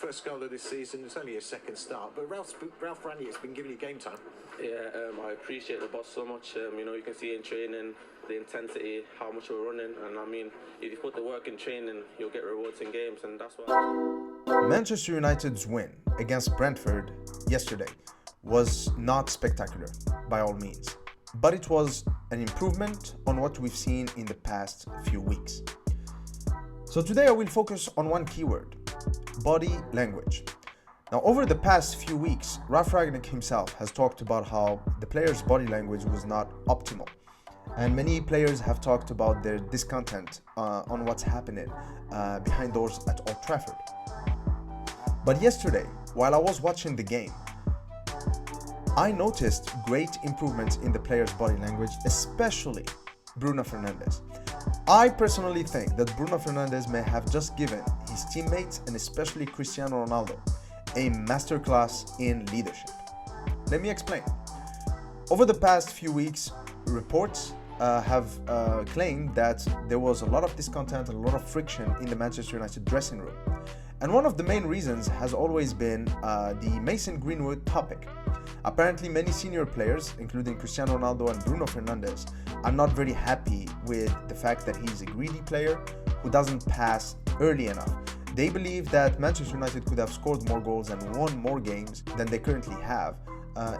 first goal of this season. It's only his second start, but Ralph Rangnick's been giving you game time. Yeah, I appreciate the boss so much. You can see in training the intensity, how much we're running, and I mean, if you put the work in training, you'll get rewards in games, and that's what. Manchester United's win against Brentford yesterday was not spectacular by all means, but it was an improvement on what we've seen in the past few weeks. So today I will focus on one keyword: body language. Now, over the past few weeks, Ralph Rangnick himself has talked about how the players' body language was not optimal. And many players have talked about their discontent on what's happening behind doors at Old Trafford. But yesterday, while I was watching the game, I noticed great improvements in the players' body language, especially Bruno Fernandes. I personally think that Bruno Fernandes may have just given his teammates, and especially Cristiano Ronaldo, a masterclass in leadership. Let me explain. Over the past few weeks, reports have claimed that there was a lot of discontent and a lot of friction in the Manchester United dressing room. And one of the main reasons has always been the Mason Greenwood topic. Apparently, many senior players, including Cristiano Ronaldo and Bruno Fernandes, are not very happy with the fact that he's a greedy player who doesn't pass early enough. They believe that Manchester United could have scored more goals and won more games than they currently have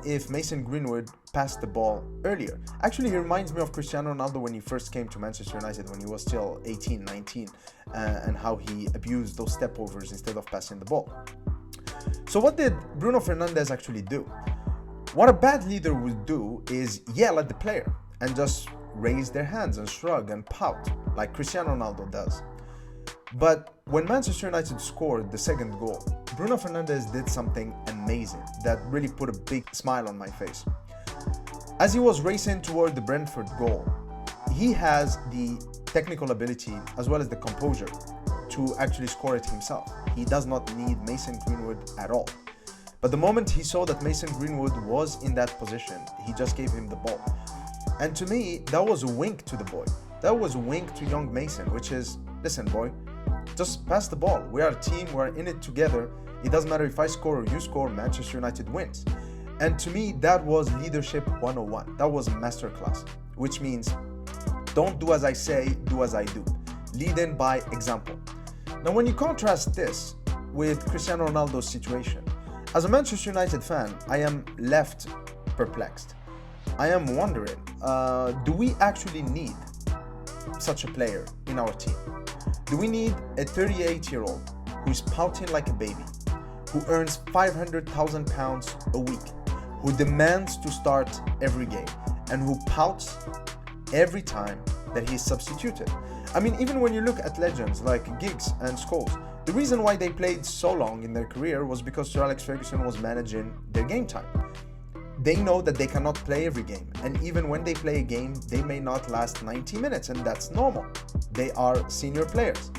if Mason Greenwood passed the ball earlier. Actually, he reminds me of Cristiano Ronaldo when he first came to Manchester United, when he was still 18, 19, and how he abused those stepovers instead of passing the ball. So what did Bruno Fernandes actually do? What a bad leader would do is yell at the player and just raise their hands and shrug and pout like Cristiano Ronaldo does. But when Manchester United scored the second goal, Bruno Fernandes did something amazing that really put a big smile on my face. As he was racing toward the Brentford goal, he has the technical ability as well as the composure to actually score it himself. He does not need Mason Greenwood at all. But the moment he saw that Mason Greenwood was in that position, he just gave him the ball. And to me, that was a wink to the boy. That was a wink to young Mason, which is, listen boy, just pass the ball. We are a team, we're in it together. It doesn't matter if I score or you score, Manchester United wins. And to me, that was leadership 101. That was a masterclass, which means don't do as I say, do as I do. Lead in by example. Now, when you contrast this with Cristiano Ronaldo's situation, as a Manchester United fan, I am left perplexed. I am wondering, do we actually need such a player in our team? Do we need a 38-year-old who is pouting like a baby, who earns £500,000 a week, who demands to start every game, and who pouts every time that he's substituted? I mean, even when you look at legends like Giggs and Scholes, the reason why they played so long in their career was because Sir Alex Ferguson was managing their game time. They know that they cannot play every game, and even when they play a game, they may not last 90 minutes, and that's normal. They are senior players.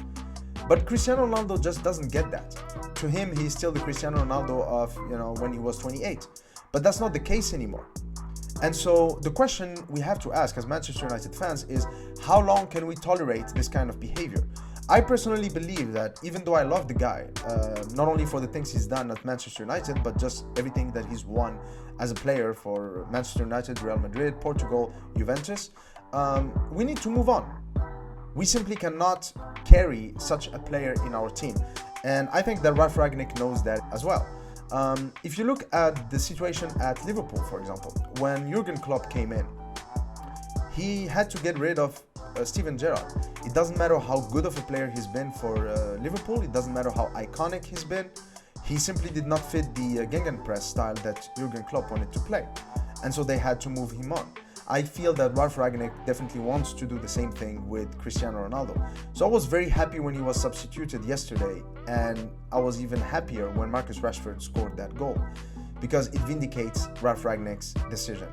But Cristiano Ronaldo just doesn't get that. To him, he's still the Cristiano Ronaldo of, when he was 28. But that's not the case anymore. And so the question we have to ask as Manchester United fans is, how long can we tolerate this kind of behavior? I personally believe that even though I love the guy, not only for the things he's done at Manchester United, but just everything that he's won as a player for Manchester United, Real Madrid, Portugal, Juventus, we need to move on. We simply cannot carry such a player in our team. And I think that Ralph Rangnick knows that as well. If you look at the situation at Liverpool, for example, when Jurgen Klopp came in, he had to get rid of Steven Gerrard. It doesn't matter how good of a player he's been for Liverpool. It doesn't matter how iconic he's been. He simply did not fit the gegenpress style that Jurgen Klopp wanted to play. And so they had to move him on. I feel that Ralph Rangnick definitely wants to do the same thing with Cristiano Ronaldo. So I was very happy when he was substituted yesterday, and I was even happier when Marcus Rashford scored that goal, because it vindicates Ralph Rangnick's decision.